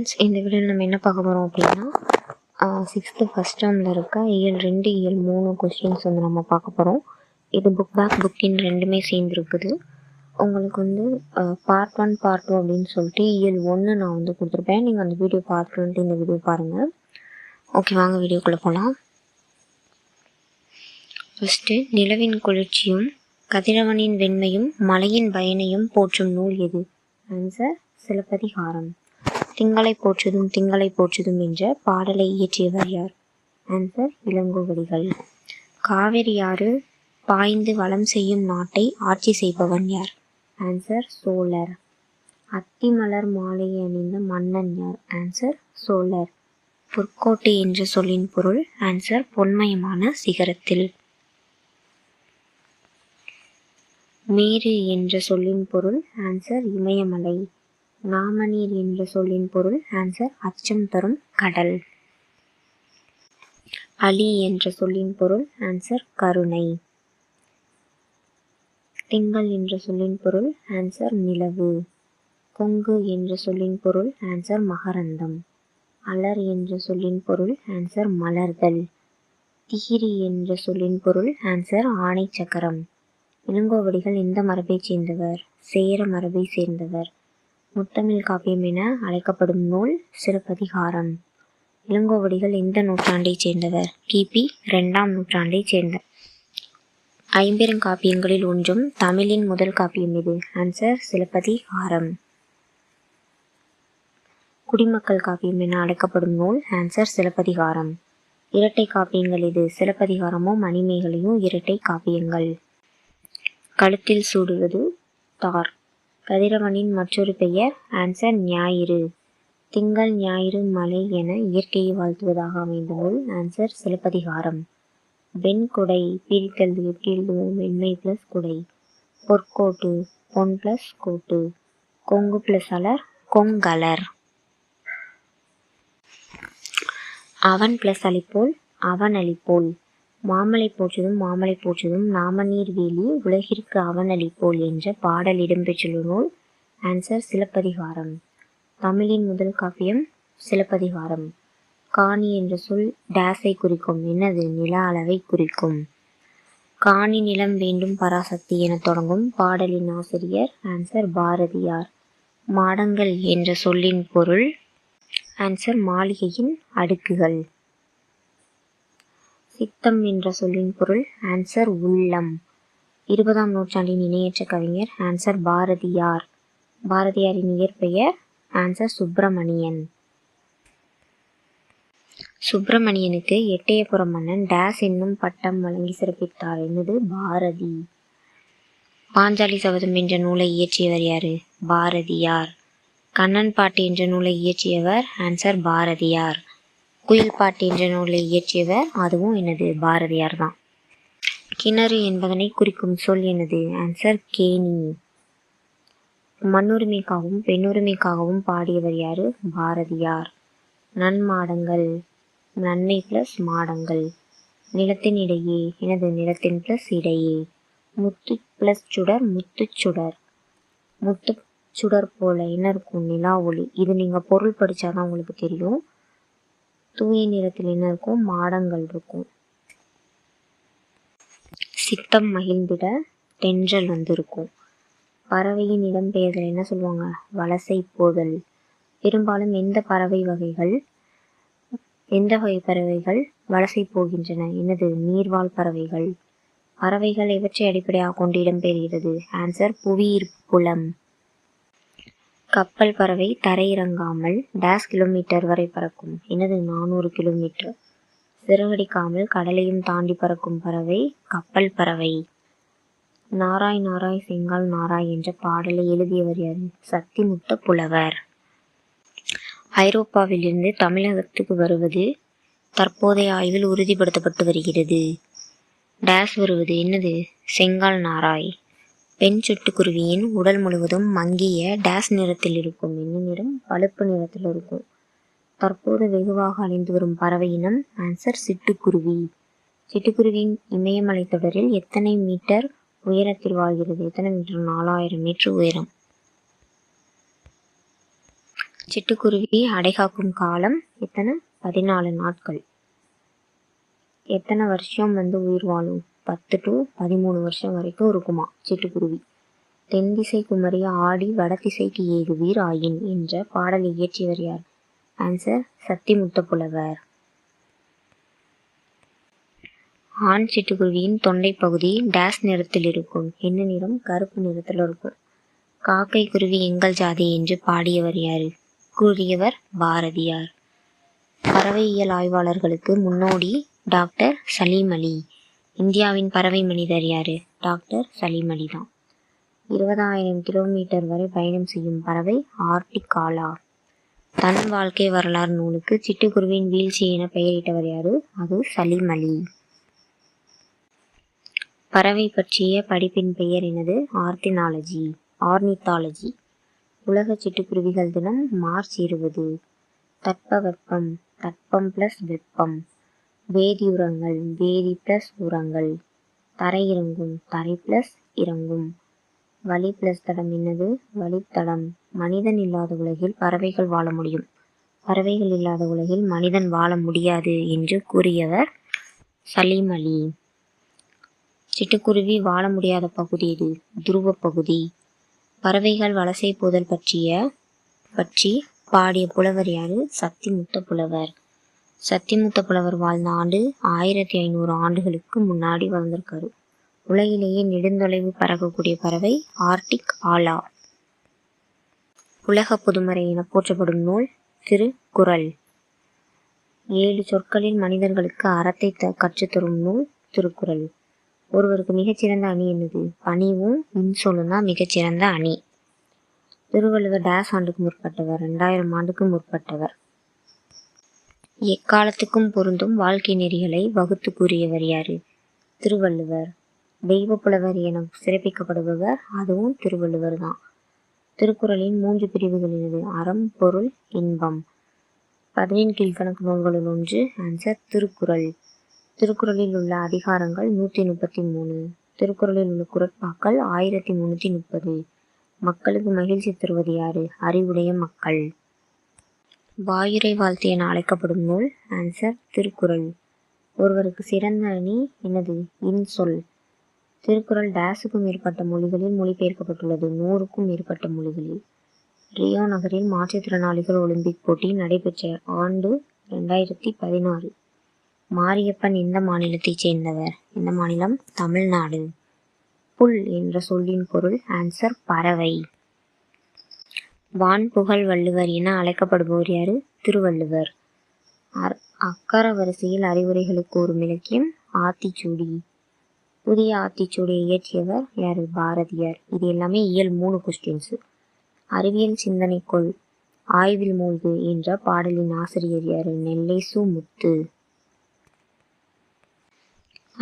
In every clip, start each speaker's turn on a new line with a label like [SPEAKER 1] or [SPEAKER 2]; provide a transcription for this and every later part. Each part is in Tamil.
[SPEAKER 1] இந்த வீடியோவில் நம்ம என்ன பார்க்க போகிறோம் அப்படின்னா 6th ஃபஸ்ட் டேர்மில் இருக்க இயல் 2 இயல் 3 கொஸ்டின்ஸ் வந்து நம்ம பார்க்க போகிறோம். இது புக் பேக் புக்கின் ரெண்டுமே சேர்ந்துருக்குது. உங்களுக்கு வந்து பார்ட் 1 பார்ட் 2 அப்படின்னு சொல்லிட்டு இயல் 1 நான் வந்து கொடுத்துருப்பேன். நீங்கள் அந்த வீடியோ பார்த்துட்டு இந்த வீடியோ பாருங்கள். ஓகே, வாங்க வீடியோக்குள்ளே போகலாம். ஃபஸ்ட்டு, நிலவின் குளிர்ச்சியும் கதிரவனின் வெண்மையும் மலையின் பயனையும் போற்றும் நூல் எது? ஆன்சர் சிலப்பதிகாரம். திங்களை போற்றுதும் என்ற பாடலை இயற்றியவர் யார்? ஆன்சர் இளங்கோவடிகள். காவிரி ஆறு பாய்ந்து வளம் செய்யும் நாட்டை ஆட்சி செய்பவன் யார்? ஆன்சர் சோழர். அத்திமலர் மாலை அணிந்த மன்னன் யார்? ஆன்சர் சோழர். பொற்கோட்டு என்ற சொல்லின் பொருள்? ஆன்சர் பொன்மயமான சிகரத்தில். மேரு என்ற சொல்லின் பொருள்? ஆன்சர் இமயமலை. நாமநீர் என்ற சொல்லின் பொருள்? ஆன்சர் அச்சம் தரும் கடல். அலி என்ற சொல்லின் பொருள்? ஆன்சர் கருணை. திங்கள் என்ற சொல்லின் பொருள்? ஆன்சர் நிலவு. கொங்கு என்ற சொல்லின் பொருள்? ஆன்சர் மகரந்தம். அலர் என்ற சொல்லின் பொருள்? ஆன்சர் மலர்கள். திகிரி என்ற சொல்லின் பொருள்? ஆன்சர் ஆணை சக்கரம். இளங்கோவடிகள் எந்த மரபைச் சேர்ந்தவர்? சேர மரபை சேர்ந்தவர். முத்தமிழ் காப்பியம் என அழைக்கப்படும் நூல் சிலப்பதிகாரம். இளங்கோவடிகள் எந்த நூற்றாண்டைச் சேர்ந்தவர்? கிபி 2ஆம் நூற்றாண்டைச் சேர்ந்தவர். ஐம்பெருங்காப்பியங்களில் ஒன்றும் தமிழின் முதல் காப்பியம் எது? ஆன்சர் சிலப்பதிகாரம். குடிமக்கள் காப்பியம் என அழைக்கப்படும் நூல்? ஆன்சர் சிலப்பதிகாரம். இரட்டை காப்பியங்கள் எது? சிலப்பதிகாரமோ மணிமேகலையும் இரட்டை காப்பியங்கள். கழுத்தில் சூடுவது தார். கதிரவனின் மற்றொரு பெயர்? ஆன்சர் ஞாயிறு. திங்கள் ஞாயிறு மலை என இயற்கையை வாழ்த்துவதாக அமைந்த நூல்? ஆன்சர் சிலப்பதிகாரம். வெண்குடை பிரித்தல் எப்படி எழுதுவோம்? வெண்மை பிளஸ் குடை. பொற்கோட்டு பொன் பிளஸ் கோட்டு. கொங்கு பிளஸ் அலர் கொங்கலர். அவன் பிளஸ் அளிப்போல் அவன் அளிப்போல். மாமலை போற்றுதும் நாமநீர் வேலி உலகிற்கு அவன் அளிப்போல் என்ற பாடல் இடம்பெற்றுள்ள நூல்? ஆன்சர் சிலப்பதிகாரம். தமிழின் முதல் காப்பியம் சிலப்பதிகாரம். காணி என்ற சொல் டேஸை குறிக்கும்? என்னது? நில அளவை குறிக்கும். காணி நிலம் வேண்டும் பராசக்தி என தொடங்கும் பாடலின் ஆசிரியர்? ஆன்சர் பாரதியார். மாடங்கள் என்ற சொல்லின் பொருள்? ஆன்சர் மாளிகையின் அடுக்குகள். சித்தம் என்ற சொல்லின் பொருள்? ஆன்சர் உள்ளம். 20ஆம் நூற்றாண்டின் இணையற்ற கவிஞர்? ஆன்சர் பாரதியார். பாரதியாரின் இயற்பெயர்? ஆன்சர் சுப்பிரமணியன். சுப்பிரமணியனுக்கு எட்டயபுரம் மன்னன் டேஸ் என்னும் பட்டம் வழங்கி சிறப்பித்தார்? என்னது? பாரதி. பாஞ்சாலி சபதம் என்ற நூலை இயற்றியவர் யாரு? பாரதியார். கண்ணன் பாட்டு என்ற நூலை இயற்றியவர்? ஆன்சர் பாரதியார். குயில் பாட்டு என்ற நூலை இயற்றியவர்? அதுவும் என்னது? பாரதியார் தான். கிணறு என்பதனை குறிக்கும் சொல் என்னது? ஆன்சர் கேணி. மண்ணுரிமைக்காகவும் பெண்ணுரிமைக்காகவும் பாடியவர் யாரு? பாரதியார். நன்மாடங்கள் நன்மை பிளஸ் மாடங்கள். நிலத்தின் இடையே எனது? நிலத்தின் பிளஸ் இடையே. முத்து பிளஸ் சுடர் முத்துச்சுடர். முத்து சுடர் போல என்ன இருக்கும்? நிலா ஒளி. இது நீங்கள் பொருள் படித்தாதான் உங்களுக்கு தெரியும். தூய நிறத்தில் என்ன இருக்கும்? மாடங்கள் இருக்கும். சித்தம் மகிழ்ந்திட தென்றல் வந்திருக்கும். பறவையின் இடம்பெயர்தல் என்ன சொல்லுவாங்க? வலசை போதல். பெரும்பாலும் எந்த வகை பறவைகள் வலசை போகின்றன? என்னது? நீர்வாழ் பறவைகள். பறவைகள் எவற்றை அடிப்படையாக கொண்டு இடம்பெறுகிறது? ஆன்சர் புவியீர்ப்பு புலம். கப்பல் பறவை தரையிறங்காமல் டேஸ் கிலோமீட்டர் வரை பறக்கும்? என்னது? 400 கிலோமீட்டர். சிறகடிக்காமல் கடலையும் தாண்டி பறக்கும் பறவை கப்பல் பறவை. நாராய் நாராய் செங்கால் நாராய் என்ற பாடலை எழுதியவர் யாரு? சத்திமுத்த புலவர். ஐரோப்பாவிலிருந்து தமிழகத்துக்கு வருவது தற்போதைய ஆய்வில் உறுதிப்படுத்தப்பட்டு வருகிறது. டேஸ் வருவது? என்னது? செங்கால் நாராய். பெண் சிட்டுக்குருவியின் உடல் முழுவதும் மங்கிய டேஸ் நிறத்தில் இருக்கும்? என்ன நிறம்? பழுப்பு நிறத்தில் இருக்கும். தற்போது வெகுவாக அழிந்து வரும் பறவை இனம்? ஆன்சர் சிட்டுக்குருவி. சிட்டுக்குருவியின் இமயமலை தொடரில் எத்தனை மீட்டர் உயரத்தில் வாழ்கிறது? எத்தனை மீட்டர்? 4000 மீட்டர் உயரம். சிட்டுக்குருவி அடைகாக்கும் காலம் எத்தனை? 14 நாட்கள். எத்தனை வருஷம் உயிர் வாழும்? 10 to 13 வருஷம் வரைக்கும் இருக்குமா சிட்டுக்குருவி. தென் திசை குமரி ஆடி வடதிசைக்கு ஏகுவீர் ஆயின் என்ற பாடலை இயற்றியவர் யார்? ஆன்சர் சத்திமுத்த புலவர். ஆண் சிட்டுக்குருவியின் தொண்டை பகுதி டேஸ் நிறத்தில் இருக்கும். என்ன நிறம்? கருப்பு நிறத்தில் இருக்கும். காக்கை குருவி எங்கள் ஜாதி என்று பாடியவர் யாரு? கூறியவர் பாரதியார். பறவையியல் ஆய்வாளர்களுக்கு முன்னோடி டாக்டர் சலீம் அலி. இந்தியாவின் பறவை மனிதர் யாரு? டாக்டர் சலீம் அலி தான். 20,000 கிலோமீட்டர் வரை பயணம் செய்யும் பறவை ஆர்டிக் ஆலா. தன் வாழ்க்கை வரலாறு நூலுக்கு சிட்டுக்குருவியின் வீழ்ச்சி என பெயரிட்டவர் யாரு? அது சலீம் அலி. பறவை பற்றிய படிப்பின் பெயர் என்னது? ஆர்னித்தாலஜி. உலக சிட்டுக்குருவிகள் தினம் மார்ச் 20. தட்பவெப்பம், தட்பம் பிளஸ் வெப்பம். வேதியுரங்கள், வேதி பிளஸ் உரங்கள். தரை இறங்கும், தரை பிளஸ் இறங்கும். வழி பிளஸ் தடம் என்னது? வழித்தடம். மனிதன் இல்லாத உலகில் பறவைகள் வாழ முடியும், பறவைகள் இல்லாத உலகில் மனிதன் வாழ முடியாது என்று கூறியவர் சலீம் அலி. சிட்டுக்குருவி வாழ முடியாத பகுதி எது? துருவ பகுதி. பறவைகள் வலசை போதல் பற்றி பாடிய புலவர் யாரு? சத்திமுத்த புலவர். சத்திமுத்த புலவர் வாழ்ந்த ஆண்டு 1500 ஆண்டுகளுக்கு முன்னாடி வந்திருக்காரு. உலகிலேயே நெடுந்தொலைவு பறக்கக்கூடிய பறவை ஆர்டிக் ஆலா. உலக பொதுமறை என போற்றப்படும் நூல் திருக்குறள். 7 சொற்களில் மனிதர்களுக்கு அறத்தை கற்றுத்தரும் நூல் திருக்குறள். ஒருவருக்கு மிகச்சிறந்த அணி என்னது? பணிவும் இன்சொல்லும் தான் மிகச்சிறந்த அணி. திருவள்ளுவர் டேஸ் ஆண்டுக்கு முற்பட்டவர்? 2000 ஆண்டுக்கு முற்பட்டவர். எக்காலத்துக்கும் பொருந்தும் வாழ்க்கை நெறிகளை வகுத்து கூறியவர் யாரு? திருவள்ளுவர். தெய்வ புலவர் என சிறப்பிக்கப்படுபவர் அதுவும் திருவள்ளுவர் தான். திருக்குறளின் 3 பிரிவுகள் என்னது? அறம், பொருள், இன்பம். 17 கீழ்கணக்கு நூல்களுள் ஒன்று. ஆன்சர் திருக்குறள். திருக்குறளில் உள்ள அதிகாரங்கள் 133. திருக்குறளில் உள்ள குறட்பாக்கள் 1330. மக்களுக்கு மகிழ்ச்சி தருவது யாரு? அறிவுடைய மக்கள். வாயுரை வாழ்த்து என அழைக்கப்படும் நூல்? ஆன்சர் திருக்குறள். ஒருவருக்கு சிறந்த அணி என்னது? இன்சொல். திருக்குறள் டேஸுக்கும் மேற்பட்ட மொழிகளில் மொழிபெயர்க்கப்பட்டுள்ளது. 100க்கும் மேற்பட்ட மொழிகளில். ரியோ நகரில் மாற்றுத்திறனாளிகள் ஒலிம்பிக் போட்டி நடைபெற்ற ஆண்டு 2016. மாரியப்பன் எந்த மாநிலத்தைச் சேர்ந்தவர்? எந்த மாநிலம்? தமிழ்நாடு. புல் என்ற சொல்லின் பொருள்? ஆன்சர் பறவை. வான்புகழ் வள்ளுவர் என அழைக்கப்படுபவர் யாரு? திருவள்ளுவர். அக்கர வரிசையில் அறிவுரைகளுக்கு ஒரு இலக்கியம் ஆத்திச்சூடி. புதிய ஆத்திச்சூடியை இயற்றியவர் யாரு? பாரதியார். இது எல்லாமே இயல் 3 கொஸ்டின்ஸ். அறிவியல் சிந்தனைக்குள் ஆய்வில் மூழ்கு என்ற பாடலின் ஆசிரியர் யாரு? நெல்லை சு. முத்து.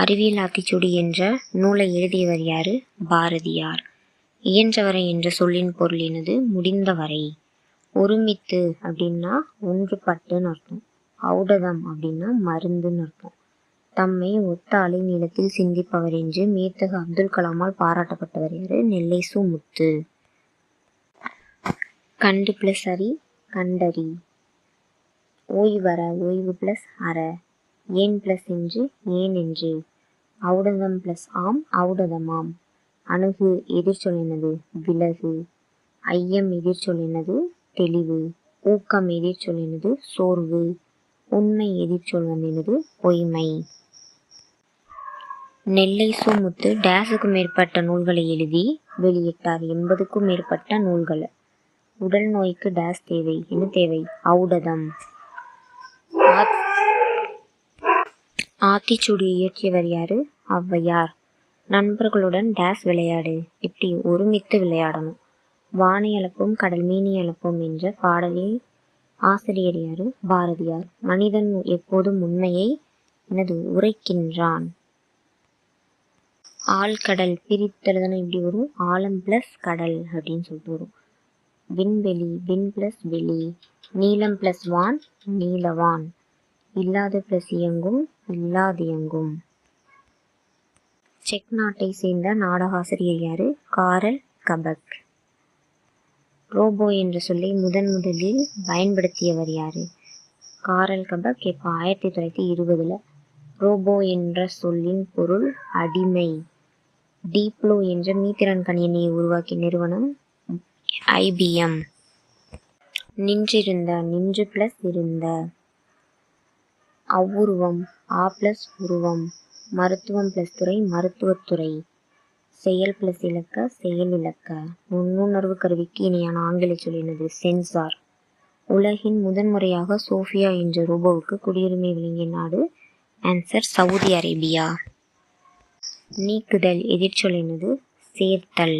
[SPEAKER 1] அறிவியல் ஆத்திச்சூடி என்ற நூலை எழுதியவர் யாரு? பாரதியார். இயன்றவரை என்ற சொல்லின் பொருள் என்னது? முடிந்தவரை. ஒருமித்து அப்படின்னா ஒன்றுபட்டுன்னு அர்த்தம். ஔடதம் அப்படின்னா மருந்துன்னு அர்த்தம். தம்மை ஒத்த அலை நீளத்தில் சிந்திப்பவர் என்று மேத்தகு அப்துல் கலாமால் பாராட்டப்பட்டவர் யாரு? நெல்லை சு. முத்து. கண்டு பிளஸ் அறி, கண்டறி. ஓய்வற, ஓய்வு பிளஸ் அற. ஏன் பிளஸ் என்று, ஏன் என்று. ஔடதம் பிளஸ் ஆம், ஔடதமாம். அணுகு எதிர்ச்சொல் என்னது? விலகு. ஐயம் எதிர்ச்சொல் என்னது? தெளிவு. ஊக்கம் எதிர்ச்சொல் என்னது? சோர்வு. உண்மை எதிர்ச்சொல் என்னது? பொய்மை. நெல்லை சு. முத்து டேஸுக்கும் மேற்பட்ட நூல்களை எழுதி வெளியிட்டார். 80க்கும் மேற்பட்ட நூல்கள். உடல் நோய்க்கு டேஸ் தேவை? என்ன தேவை? ஔடதம். ஆத்திச்சூடி இயற்றியவர் யாரு? ஔவையார். நண்பர்களுடன் டேஸ் விளையாடு. இப்படி ஒருமித்து விளையாடணும். வானை அளப்போம் கடல் மீனி அளப்போம் என்ற பாடலில் ஆசிரியர் யாரு? பாரதியார். மனிதன் எப்போதும் உண்மையை உரைக்கின்றான். ஆழ்கடல் பிரித்தெழுதணும் இப்படி வரும். ஆழம் பிளஸ் கடல் அப்படின்னு சொல்லிட்டு வரும். விண்வெளி, விண் பிளஸ் வெளி. நீளம் பிளஸ் வான், நீலவான். இல்லாத பிளஸ் இயங்கும், இல்லாதியங்கும். செக் நாட்டை சேர்ந்த நாடகாசிரியர் யாரு? காரல் கபக். ரோபோ என்ற சொல்லை முதலில் பயன்படுத்தியவர் யார்? காரல் கபக் இப்போ 1920. ரோபோ என்ற சொல்லின் பொருள் அடிமை. டீப்ளூ என்ற மீத்திறன் கணினியை உருவாக்கிய நிறுவனம் IBM. நின்றிருந்த நின்று பிளஸ் இருந்த. அவ்வுருவம் ஆ பிளஸ் உருவம். மருத்துவம் பிளஸ் துறை மருத்துவத்துறை. செயல் பிளஸ் இலக்க செயல் இலக்க. நுண்ணுணர்வு கருவிக்கு இணையான ஆங்கில சொல் என்னது? சென்சார். உலகின் முதன்முறையாக சோஃபியா என்ற ரோபோவுக்கு குடியுரிமை வழங்கிய நாடு? Answer Saudi Arabia. நீக்குதல் எதிர்ச்சொல் என்னது? சேர்த்தல்.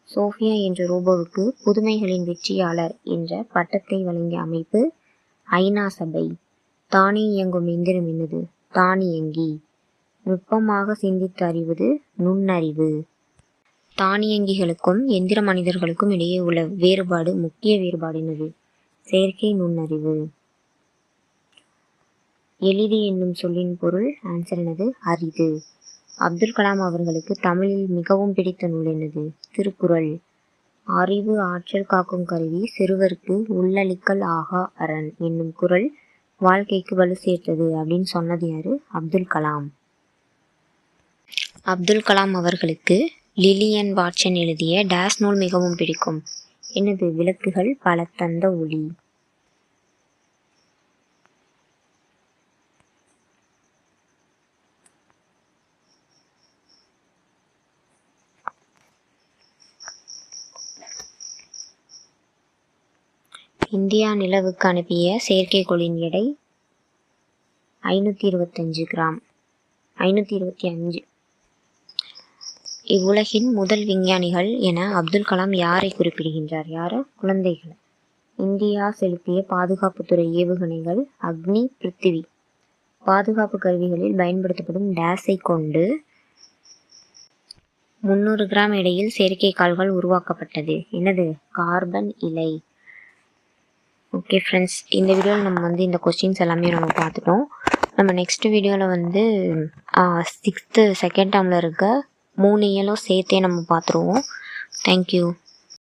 [SPEAKER 1] சோஃபியா என்ற ரோபோவுக்கு புதுமைகளின் வெற்றியாளர் என்ற பட்டத்தை வழங்கிய அமைப்பு ஐநா சபை. தானே இயங்கும் எந்திரம் என்னது? தானியங்கி. நுட்பமாக சிந்தித்து அறிவது நுண்ணறிவு. தானியங்கிகளுக்கும் எந்திர மனிதர்களுக்கும் இடையே உள்ள வேறுபாடு, முக்கிய வேறுபாடு என்னது? செயற்கை நுண்ணறிவு. எளிது என்னும் சொல்லின் பொருள்? ஆன்சர் என்னது? அரிது. அப்துல் கலாம் அவர்களுக்கு தமிழில் மிகவும் பிடித்த நூல் என்னது? திருக்குறள். அறிவு ஆற்றல் காக்கும் கருவி சிறுவருக்கு உள்ளளிக்கல் ஆகா அரண் என்னும் குறள் வாழ்க்கைக்கு வலு சேர்த்தது அப்படின்னு சொன்னது யாரு? அப்துல் கலாம். அப்துல் கலாம் அவர்களுக்கு லிலியன் வாட்சன் எழுதிய டேஸ் நூல் மிகவும் பிடிக்கும்? என்னது? விளக்குகள் பல தந்த ஒளி. இந்தியா நிலவுக்கு அனுப்பிய செயற்கைக்கோளின் எடை 525 கிராம். 525. இவ்வுலகின் முதல் விஞ்ஞானிகள் என அப்துல் கலாம் யாரை குறிப்பிடுகின்றார்? யார? குழந்தைகள். இந்தியா செலுத்திய பாதுகாப்புத்துறை ஏவுகணைகள் அக்னி, பிருத்திவி. பாதுகாப்பு கருவிகளில் பயன்படுத்தப்படும் டேஸை கொண்டு 300 கிராம் எடையில் செயற்கைக்கால்கள் உருவாக்கப்பட்டது. என்னது? கார்பன் இலை. ஓகே ஃப்ரெண்ட்ஸ், இந்த வீடியோவில் நம்ம இந்த கொஸ்டின்ஸ் எல்லாமே நம்ம பார்த்துட்டோம். நம்ம நெக்ஸ்ட் வீடியோவில் 6th செகண்ட் டேர்மில் இருக்க 3 இயலும் சேர்த்தே நம்ம பார்த்துருவோம். தேங்க்யூ.